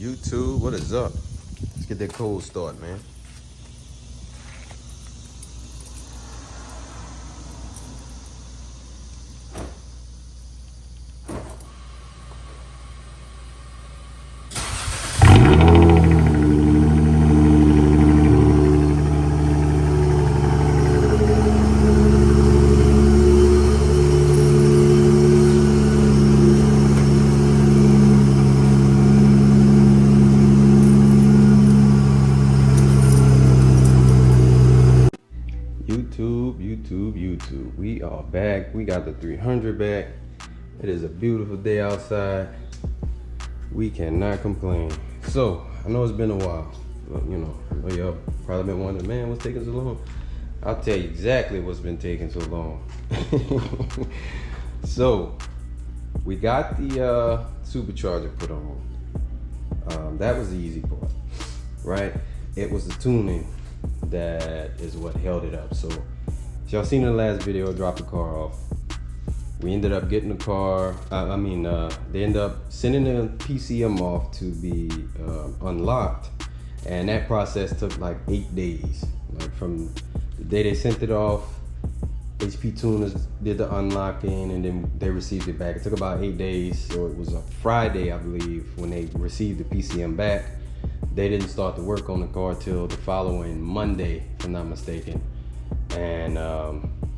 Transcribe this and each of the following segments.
YouTube, what is up? Let's get that cold start, man. YouTube. We are back. We got the 300 back. It is a beautiful day outside. We cannot complain. So, I know it's been a while. But, I know y'all probably been wondering, man, what's taking so long? I'll tell you exactly what's been taking so long. So, we got the supercharger put on. That was the easy part, right? It was the tuning that is what held it up. So y'all seen in the last video, I dropped the car off. We ended up getting the car, they ended up sending the PCM off to be unlocked. And that process took like 8 days. Like from the day they sent it off, HP Tuners did the unlocking and then they received it back. It took about 8 days. So it was a Friday, I believe, when they received the PCM back. They didn't start the work on the car till the following Monday, if I'm not mistaken. And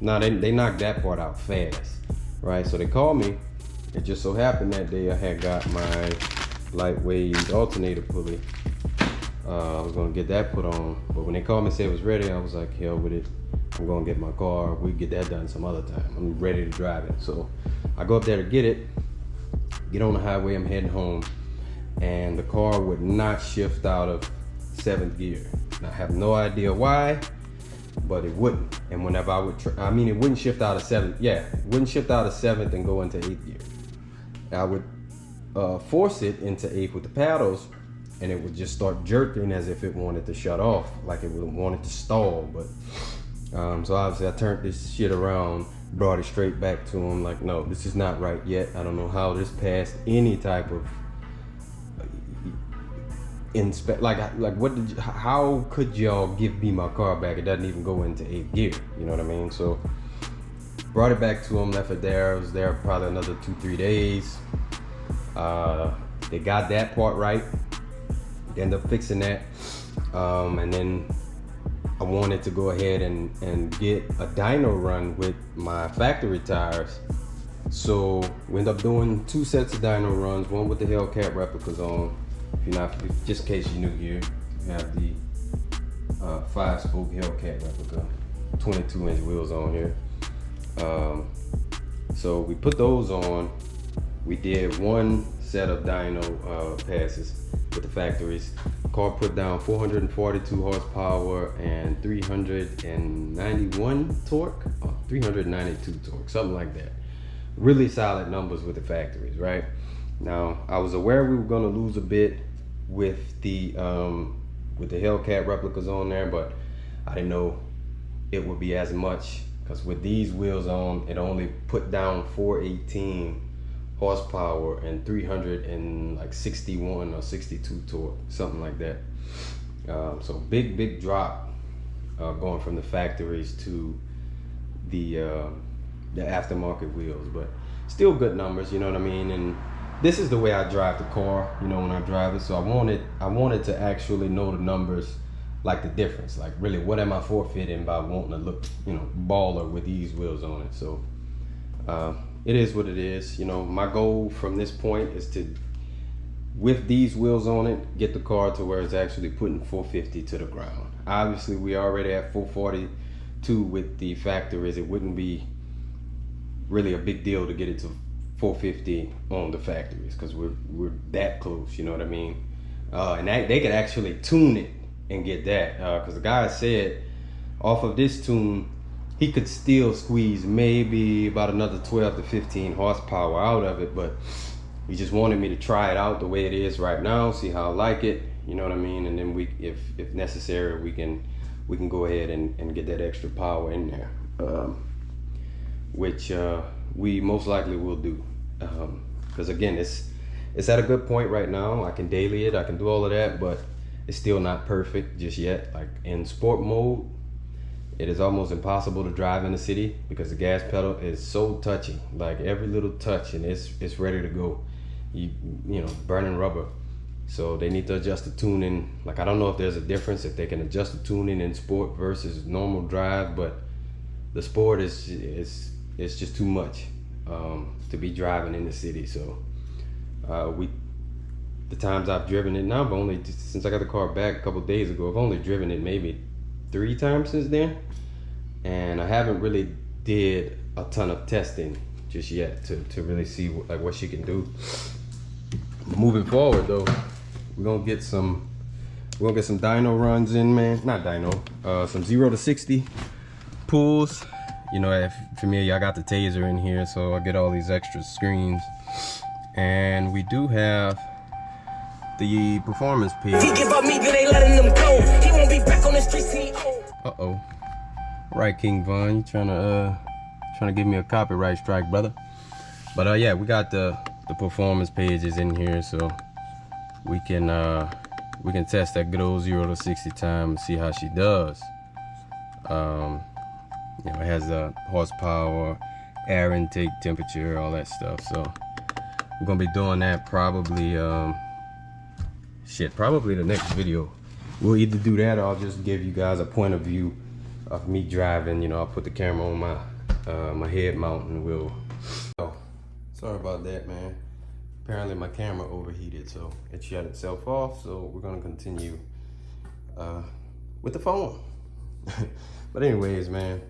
now they knocked that part out fast, right? So they called me. It just so happened that day I had got my lightweight alternator pulley. I was gonna get that put on, but when they called me and said it was ready, I was like, hell with it. I'm gonna get my car. We get that done some other time. I'm ready to drive it. So I go up there to get it. Get on the highway. I'm heading home, and the car would not shift out of 7th gear. And I have no idea why, but it wouldn't. And whenever I would, it wouldn't shift out of 7th. Yeah, it wouldn't shift out of 7th and go into 8th gear. I would force it into 8th with the paddles, and it would just start jerking as if it wanted to shut off, like it wanted to stall. But so obviously I turned this shit around, brought it straight back to him. Like, no, this is not right yet. I don't know how this passed any type of inspect. Like what did how could y'all give me my car back? It doesn't even go into 8th gear. You know what I mean? So brought it back to him, left it there. I was there probably another 2-3 days. They got that part right. They ended up fixing that. And then I wanted to go ahead and get a dyno run with my factory tires. So we ended up doing 2 sets of dyno runs, one with the Hellcat replicas on. Just in case you're new here, you have the 5-spoke Hellcat replica, 22-inch wheels on here. So we put those on. We did 1 set of dyno passes with the factories. Car put down 442 horsepower and 391 torque, 392 torque, something like that. Really solid numbers with the factories, right? Now, I was aware we were gonna lose a bit with the Hellcat replicas on there, but I didn't know it would be as much, because with these wheels on, it only put down 418 horsepower and 361 or 62 torque, something like that. So big drop going from the factories to the aftermarket wheels, but still good numbers, you know what I mean? And this is the way I drive the car, when I drive it. So I wanted to actually know the numbers, like the difference, like really what am I forfeiting by wanting to look, baller with these wheels on it. So it is what it is. My goal from this point is to, with these wheels on it, get the car to where it's actually putting 450 to the ground. Obviously we already at 442 with the factories. It wouldn't be really a big deal to get it to 450 on the factories, because we're that close, you know what I mean? And they could actually tune it and get that, because the guy said off of this tune he could still squeeze maybe about another 12 to 15 horsepower out of it, but he just wanted me to try it out the way it is right now, see how I like it, you know what I mean? And then if necessary, we can go ahead and get that extra power in there, which we most likely will do, because again, It's at a good point right now. I can daily it, I can do all of that, but it's still not perfect just yet. Like in sport mode, it is almost impossible to drive in the city because the gas pedal is so touchy. Like every little touch and it's ready to go. You know, burning rubber. So they need to adjust the tuning. Like I don't know if there's a difference if they can adjust the tuning in sport versus normal drive, but the sport is just too much to be driving in the city. So the times I've driven it now, I've only, since I got the car back a couple days ago, I've only driven it maybe 3 times since then, and I haven't really did a ton of testing just yet to really see what she can do. Moving forward though, we're gonna get some dyno runs in, man. Not dyno, some 0 to 60 pulls. You know, if familiar, I got the taser in here, so I get all these extra screens. And we do have the performance page. He give up me, then they letting them go. He won't be back on the streets. Uh-oh. Right, King Von, you trying to give me a copyright strike, brother. But yeah, we got the performance pages in here, so we can test that good old 0 to 60 time and see how she does. You know, it has the horsepower, air intake, temperature, all that stuff. So we're gonna be doing that probably probably the next video. We'll either do that or I'll just give you guys a point of view of me driving. You know, I'll put the camera on my head mount and we'll. Oh, sorry about that, man. Apparently my camera overheated, so it shut itself off. So we're gonna continue with the phone. But anyways, man,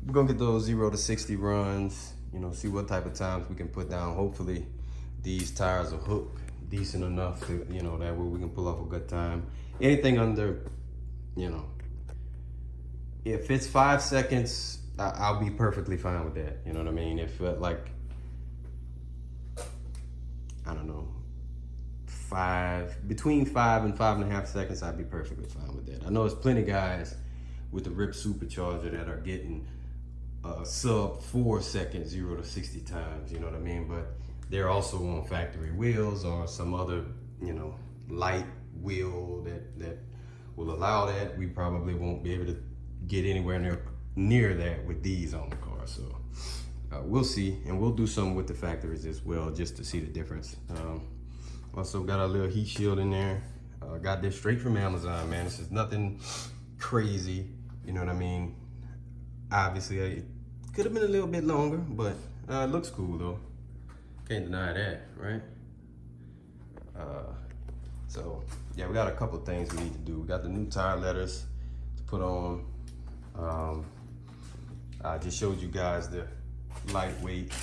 we're gonna get those 0 to 60 runs, you know, see what type of times we can put down. Hopefully these tires will hook decent enough to, you know, that way we can pull off a good time. Anything under, you know, if it's 5 seconds, I'll be perfectly fine with that. You know what I mean? If like, I don't know, between 5 and 5.5 seconds, I'd be perfectly fine with that. I know there's plenty of guys with the Ripp Supercharger that are getting sub 4 second 0 to 60 times, you know what I mean? But they're also on factory wheels or some other, you know, light wheel that will allow that. We probably won't be able to get anywhere near that with these on the car. So we'll see, and we'll do some with the factories as well just to see the difference. Also got a little heat shield in there. Got this straight from Amazon, man. This is nothing crazy, you know what I mean? Obviously it could have been a little bit longer, but it looks cool though. Can't deny that, right? So yeah, we got a couple things we need to do. We got the new tire letters to put on. I just showed you guys the lightweight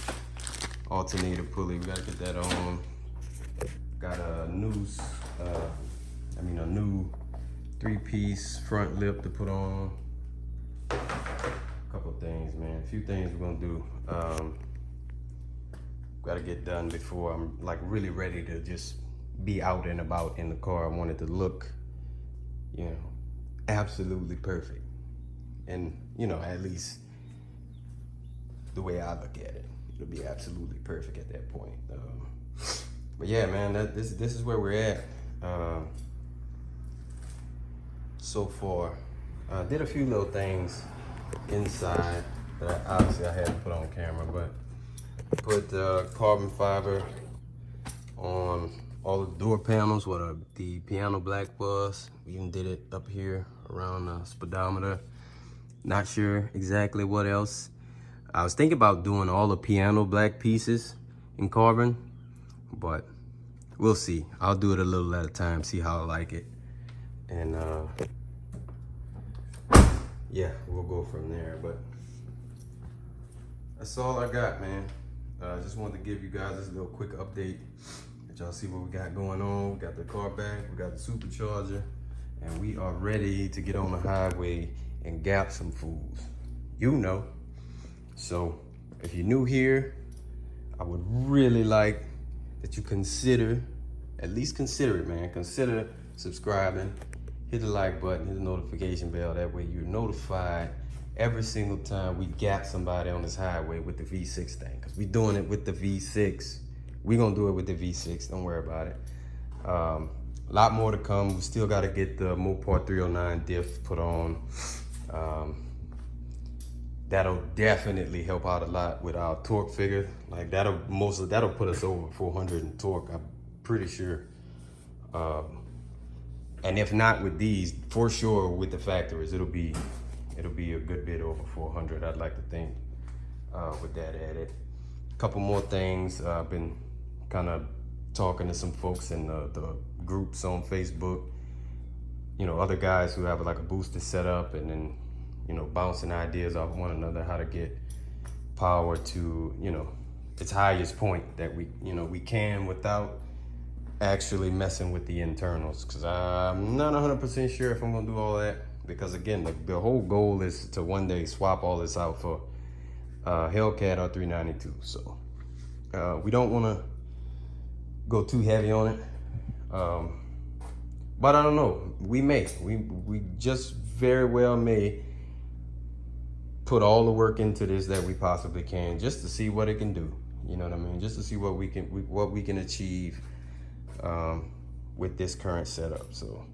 alternator pulley. We gotta get that on. Got a new 3-piece front lip to put on. A couple of things, man. A few things we're gonna do. Gotta get done before I'm like really ready to just be out and about in the car. I want it to look, you know, absolutely perfect. And, you know, at least the way I look at it, it'll be absolutely perfect at that point. But yeah, man, this is where we're at so far. Did a few little things inside that obviously I had to put on camera, but put carbon fiber on all the door panels, what the piano black was. We even did it up here around the speedometer. Not sure exactly what else. I was thinking about doing all the piano black pieces in carbon, but we'll see. I'll do it a little at a time, see how I like it. And yeah, we'll go from there. But that's all I got, man. I just wanted to give you guys this little quick update. Let y'all see what we got going on. We got the car back, we got the supercharger, and we are ready to get on the highway and gap some fools. You know. So if you're new here, I would really like that you consider, at least consider it, man. Consider subscribing, hit the like button, hit the notification bell. That way you're notified every single time we gap somebody on this highway with the V6 thing. Cause we doing it with the V6 We're gonna do it with the V6, don't worry about it. A lot more to come. We still gotta get the Mopar 309 diff put on. That'll definitely help out a lot with our torque figure. Like that'll put us over 400 in torque, I'm pretty sure. And if not with these, for sure with the factories, it'll be a good bit over 400. I'd like to think with that added. A couple more things. I've been kind of talking to some folks in the groups on Facebook. You know, other guys who have like a booster setup, and then, you know, bouncing ideas off one another, how to get power to, you know, its highest point that we can without actually messing with the internals. Because I'm not 100% sure if I'm gonna do all that, because again, the whole goal is to one day swap all this out for Hellcat or 392. So we don't want to go too heavy on it, but I don't know, we just very well may put all the work into this that we possibly can, just to see what it can do. You know what I mean? Just to see what we can achieve with this current setup. So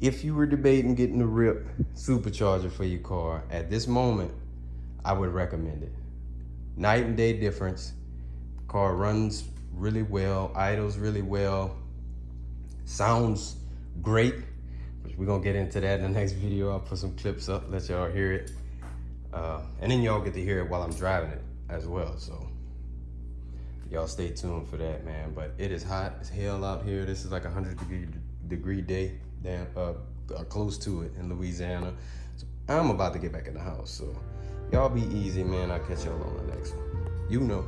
if you were debating getting the Ripp Supercharger for your car at this moment, I would recommend it. Night and day difference. Car runs really well, idles really well, sounds great, which we're gonna get into that in the next video. I'll put some clips up, let y'all hear it, and then y'all get to hear it while I'm driving it as well. So y'all stay tuned for that, man. But it is hot as hell out here. This is like a 100-degree day, damn, close to it in Louisiana. So I'm about to get back in the house. So y'all be easy, man. I'll catch y'all on the next one. You know.